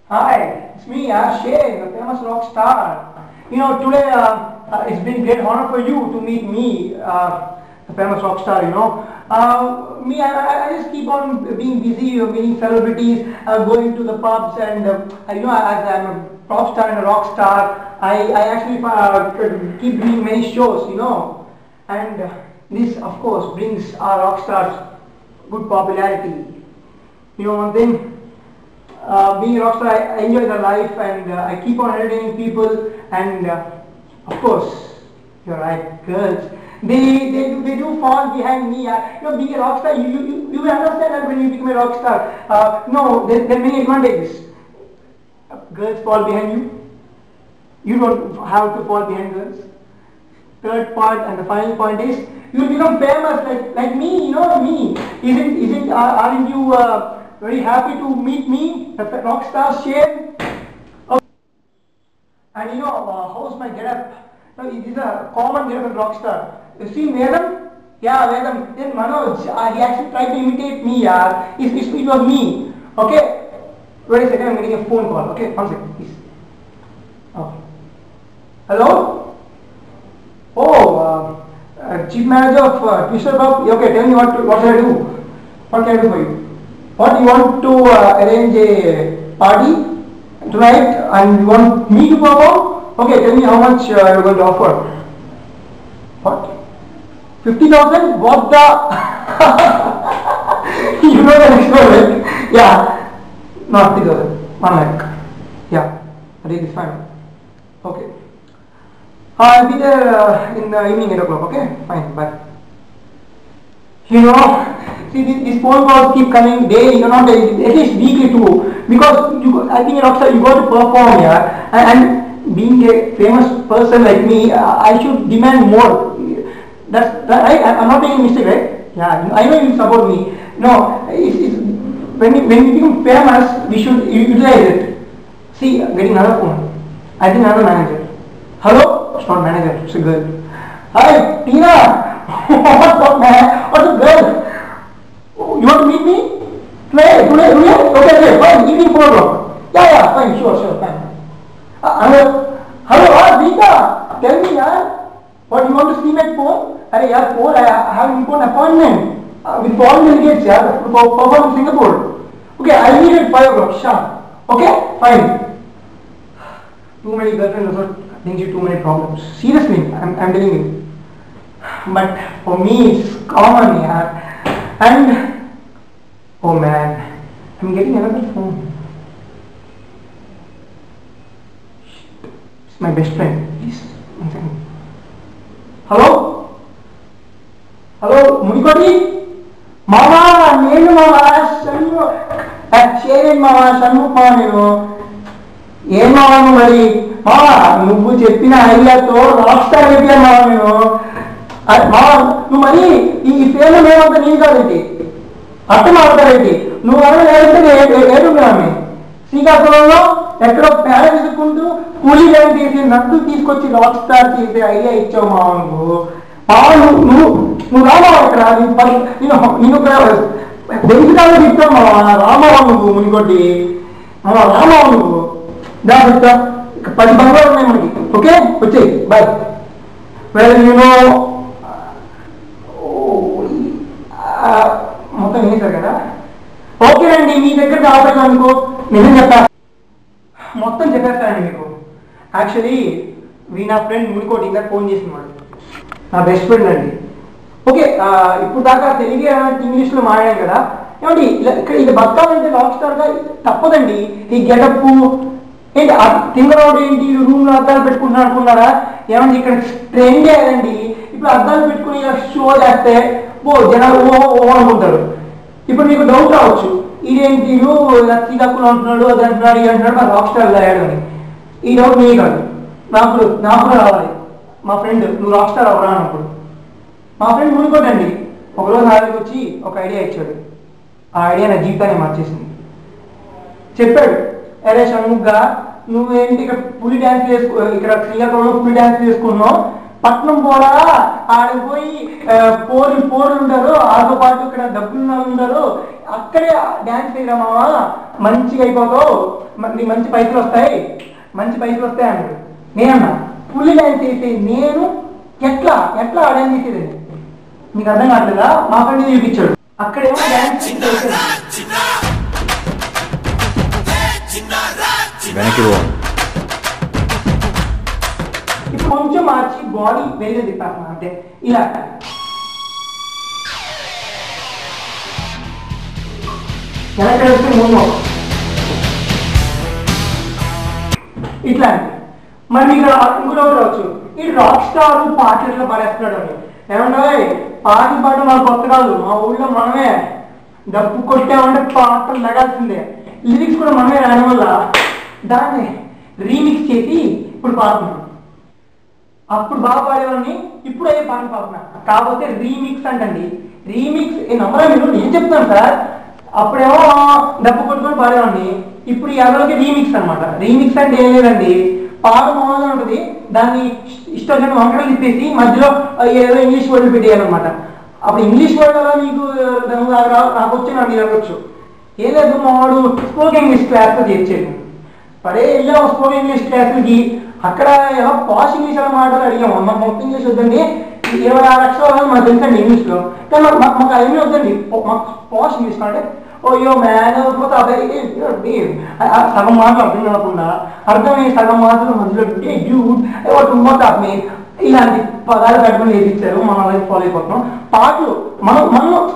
Hi, it's me, Shane, the famous rock star. Today it's been great honor for you to meet me, the famous rock star. I just keep on being busy, meeting celebrities, going to the pubs, and as I'm a pop star and a rock star, I actually keep doing many shows. And this, of course, brings our rock stars good popularity. One thing. Being a rockstar, I enjoy the life and I keep on entertaining people and of course, you're right, girls. They do fall behind me. Being a rockstar, you will understand that when you become a rockstar. No, there are many advantages. Girls fall behind you. You don't have to fall behind girls. Third part and the final point is you will become famous like me. Me. Aren't you? Very happy to meet me, the rock star Shane. Okay. And how's my getup? It is a common getup of rock star. You see Vedam? Yeah, Vedam. Then Manoj, he actually tried to imitate me. It was me. Okay. Wait a second, I'm getting a phone call. Okay, one second, please. Okay. Hello? Oh, Chief Manager of Twister Pub. Okay, tell me what should I do? What can I do for you? What, you want to arrange a party tonight and you want me to perform? Okay, tell me how much you are going to offer. What? 50,000? What the? You know the next one, right? Yeah. Not 50,000. 1 lakh. Yeah. That is fine. Okay. I'll be there in the evening 8 o'clock. Okay? Fine. Bye. See, these phone calls keep coming daily, not daily, at least weekly too. Because I think rockstar, you got to perform here, and being a famous person like me, I should demand more. That's right. I'm not making a mistake, right? Yeah, I know you support me. No, when we become famous, we should utilize it. See, getting another phone. I think another manager. Hello? It's not manager. It's a girl. Hi, Tina. What's up, man? What's up, girl? You want to meet me? Today? Okay, fine. Evening 4 o'clock. Yeah, fine, sure, fine. Hello, Vika. Tell me, what you want to see my phone? Phone, I have an important appointment with foreign delegates, to perform in Singapore. Okay, I'll meet at 5 o'clock, sharp. Okay, fine. Too many girlfriends also brings you too many problems. Seriously, I'm telling you. But for me, it's common, And oh man, I'm getting another phone. It's my best friend. Please, 1 second. Hello, Munikoti, Mama, Nenu Mama, Shanmu, Sharon Mama, Shanmu Mama, ఏం మావాను మరి మావా నువ్వు చెప్పిన ఐడియాతో rock star అయిపోయాను మావా నేను మావా నువ్వు మరి ఈ ఫేమ్ ఏమంతా నీ కాదేంటి అర్థం అవుతారేంటి నువ్వు అలా ఏడున్నామే శ్రీకాకుళంలో ఎక్కడో పేడ తీసుకుంటూ కూలీ డ్యాన్ చేసి నన్ను తీసుకొచ్చి రాక్ స్టార్ చేసే ఐడియా ఇచ్చావు మావా మావా నువ్వు రామావా ఇక్కడ నేను బెంకిటాలో తిట్టావు మావా రామావా నువ్వు మునికొట్టి మావా రామావా నువ్వు దా చెప్తా 10 బంగారు ఉన్నాయి మనకి ఓకే వచ్చేయి బాయ్ మొత్తం వినేశారు కదా ఓకే అండి మీ దగ్గర ఆపరేషన్ అనుకో నిజం చెప్తా మొత్తం చెప్పేస్తానండి మీకు యాక్చువల్లీ నా ఫ్రెండ్ మునికోటి ఇంకా ఫోన్ చేసినాడు నా బెస్ట్ ఫ్రెండ్ అండి ఓకే ఇప్పుడు దాకా తెలుగు ఇంగ్లీష్లో మాట్లాడాం కదా ఏమండి ఇక్కడ ఇది బతకాలంటే రాక్ స్టార్గా తప్పదండి ఈ గెటప్ ఏంటి తింగరోడు ఏంటి రూమ్లో అద్దాలు పెట్టుకుంటున్నా అనుకున్నారా ఏమండి ఇక్కడ ట్రెండ్ అయ్యారండి ఇప్పుడు అద్దాలు పెట్టుకుని ఇలా షో చేస్తే జనాలు ఓ అనుకుంటారు ఇప్పుడు మీకు డౌట్ రావచ్చు ఇదేంటి శ్రీకాకుళం అంటున్నాడు అది అంటున్నాడు ఇది అంటున్నాడు మా రాక్ స్టార్ అయ్యాడు అని ఈ డౌట్ మీ కాదు నాకు రావాలి మా ఫ్రెండ్ నువ్వు రాక్ స్టార్ అవ్వరా అన్నప్పుడు మా ఫ్రెండ్ మునికోటండి ఒకరోజు నా దగ్గరికి వచ్చి ఒక ఐడియా ఇచ్చాడు ఆ ఐడియా నా జీవితాన్ని మార్చేసింది చెప్పాడు అరే షణ్ముగ్గా నువ్వేంటి ఇక్కడ పులి డ్యాన్స్ ఇక్కడ శ్రీకాకుళంలో పులి డ్యాన్స్ చేసుకున్నావు పట్నం పోరా ఆడికి పోయి పోర్లు ఉంటారు ఆతో పాటు ఇక్కడ డబ్బులు ఉంటారు అక్కడే డ్యాన్స్ చేయరా మావా మంచిగా అయిపోతావు, నీ మంచి పైసలు వస్తాయి అన్నాడు. నేనన్నా ఫుల్ డ్యాన్స్ చేసి నేను ఎట్లా డ్యాన్స్ చేసేదండి, మీకు అర్థం కావట్లేదా? మా ఫ్రెండ్ చూపించాడు, అక్కడేమో డ్యాన్స్ ఇప్పుడు కొంచెం మార్చి బాడీ వెళ్ళే తిప్పాను, అంటే ఇలా వెనక వస్తే ముందు ఇట్లాంటి. మరి మీకు ఇంకోటి రావచ్చు, ఈ రాక్ స్టార్ పాటలు పాడేస్తున్నాడు అని. ఏమన్నా పాటలు పాడడం మాకు కొత్త కాదు, మా ఊళ్ళో మనమే డబ్బు కొట్టామంటే పాటలు లగాల్సిందే, లిరిక్స్ కూడా మనమే రాని వల్ల దాన్ని రీమిక్స్ చేసి ఇప్పుడు పాడుతున్నాం. అప్పుడు బాగా పాడేవాడిని, ఇప్పుడు అయ్యే పాటలు పాడుతున్నా, కాకపోతే రీమిక్స్ అంటండి. రీమిక్స్ నమ్మరా మీరు? నేను చెప్తాను సార్, అప్పుడేమో డబ్బు కొట్టుకొని పాడేవాడిని, ఇప్పుడు ఈ అదొక రీమిక్స్ అనమాట. రీమిక్స్ అంటే ఏం లేదండి, పాట మామూలుగా ఉంటుంది, దాన్ని ఇష్టం వంకరలు తిప్పేసి మధ్యలో ఏదో ఇంగ్లీష్ వర్డ్ పెట్టేయాలన్నమాట. అప్పుడు ఇంగ్లీష్ వర్డ్ అలా మీకు నాకు వచ్చి నాకు జరగచ్చు. ఏం లేదు, మావాడు స్పోకెన్ ఇంగ్లీష్ క్లాస్లో చేర్చాడు. పడే వెళ్ళాము స్పోకెన్ ఇంగ్లీష్ క్లాసులకి, అక్కడ ఎలా పాష్ ఇంగ్లీష్ అలా మాటలు అడిగాము. మాకు మొత్తం ఇంగ్లీష్ వద్దండి, 26 అక్షరాలు మాకు తెలుసండి ఇంగ్లీష్లో, కానీ మాకు అవన్నీ వద్దండి, మాకు పాష్ ఇంగ్లీష్ అంటే ఓయో మ్యాన్ సగం మాటలు అర్థం కాకుండా అర్థమయ్యే సగం మాటలు మధ్యలో ఇలాంటి పదాలు కట్టుకుని నేర్పించారు. మనం అలాగే ఫాలో అయిపోతున్నాం. పాటలు మనం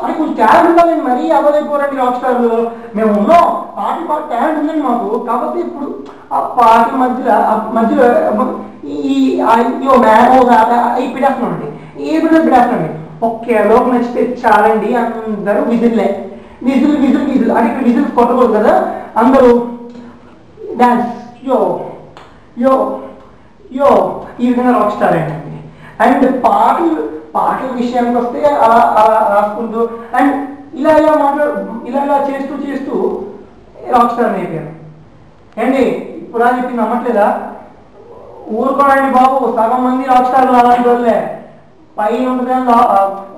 అది కొంచెం టాలెంట్ ఉండాలండి, మరీ అవ్వదైపోరండి రాక్ స్టార్లు. మేము ఉన్నాం, పాటలు టాలెంట్ ఉందండి మాకు, కాకపోతే ఇప్పుడు ఆ పాటల మధ్యలో ఈ మ్యాన్ అవి పెట్టేస్తున్నామండి, ఏ పెట్టేస్తున్నాండి. ఒకే లోపు నచ్చితే చాలండి, అందరూ విజిల్ అంటే ఇక్కడ విజిల్స్ కొట్టకూడదు కదా, అందరూ డాన్స్ యో యో యో ఈ విధంగా రాక్ స్టార్ ఏంటండి. అండ్ పాటల విషయానికి వస్తే అలా రాసుకుంటూ అండ్ ఇలా చేస్తూ రాక్ స్టార్ అయిపోయాను అండి. ఇప్పుడు చెప్పి నమ్మట్లేదా? ఊరుకోనండి బాబు, సగం మంది రాక్ స్టార్లు అలాంటి వాళ్ళే. పైన ఉంటుంది,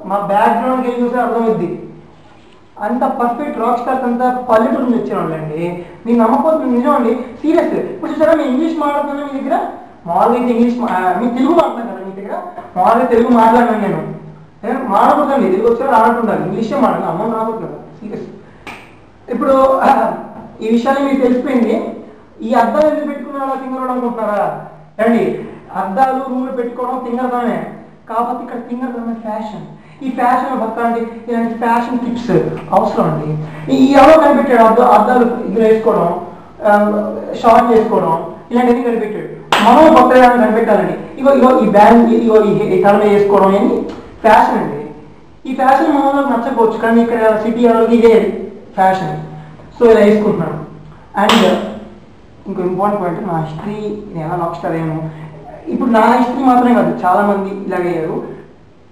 మా బ్యాక్గ్రౌండ్కి వెళ్ళి చూస్తే అర్థమవుద్ది. అంత పర్ఫెక్ట్ రాక్ స్టార్స్ అంతా పల్లెటూరు నుంచి వచ్చిన వాళ్ళండి. మీరు నమ్మకపోతే నిజం అండి, సీరియస్. ఇప్పుడు చూసారా, నేను ఇంగ్లీష్ మాట్లాడుతున్నాను మీ దగ్గర, మామూలుగా ఇంగ్లీష్ మీ తెలుగు మాట్లాడుతున్నాను కదా మీ దగ్గర, మామూలుగా తెలుగు మాట్లాడినాను నేను మాట్లాడుతుందండి, తెలుగు వచ్చారు ఆడుతుంటాను, ఇంగ్లీషే మాట్లాడు, అమ్మ రాబోతుంది సీరియస్. ఇప్పుడు ఈ విషయాన్ని మీకు తెలిసిపోయింది. ఈ అద్దాలు ఎందుకు పెట్టుకున్నారా తింగరోడు అనుకుంటున్నారా అండి? అద్దాలు రూములు పెట్టుకోవడం తింగరదమే, కాకపోతే ఇక్కడ తింగరదమే ఫ్యాషన్. ఈ ఫ్యాషన్ పక్కండి, ఇలాంటి ఫ్యాషన్ టిప్స్ అవసరం అండి. ఎవరో కనిపెట్టాడు అద్దాలు వేసుకోవడం, షార్ట్ చేసుకోవడం, ఇలాంటివన్నీ కనిపెట్టాడు. మనం కొత్తగా కనిపెట్టాలండి. ఇగో ఈ బ్యాండ్ ఈ తల మీద వేసుకోవడం అని ఫ్యాషన్ అండి. ఈ ఫ్యాషన్ మనలో నచ్చకపోవచ్చు, కానీ ఇక్కడ సిటీ వాళ్ళకి ఇదే ఫ్యాషన్. సో ఇలా వేసుకుంటున్నాను. అండ్ ఇంకో ఇంపార్టెంట్ పాయింట్, నా హిస్టరీ నేను ఎలా రాక్ స్టార్ అయ్యాను. ఇప్పుడు నా హిస్టరీ మాత్రమే కాదు, చాలామంది ఇలాగయ్యారు.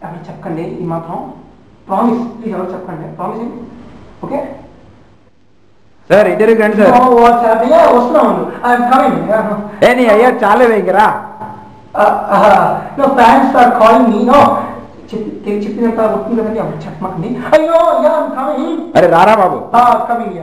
అక్కడ చెప్పండి, ఈ మాత్రం ప్రామిస్ ప్లీజ్, ఎవరు చెప్పండి, ప్రామిస్ ఏంటి? ఓకే సార్, ఇంటర్వ్యూ రండి సార్. వస్తున్నాను, అయ్యా చాలా వేగరా ఫ్యాన్స్ ఆర్ కాలింగ్ మీ. చెప్పినంత గుర్తుంది కదండి, అప్పుడు చెప్పమాకండి. అయ్యో అరే రారా బాబు. కమింగ్.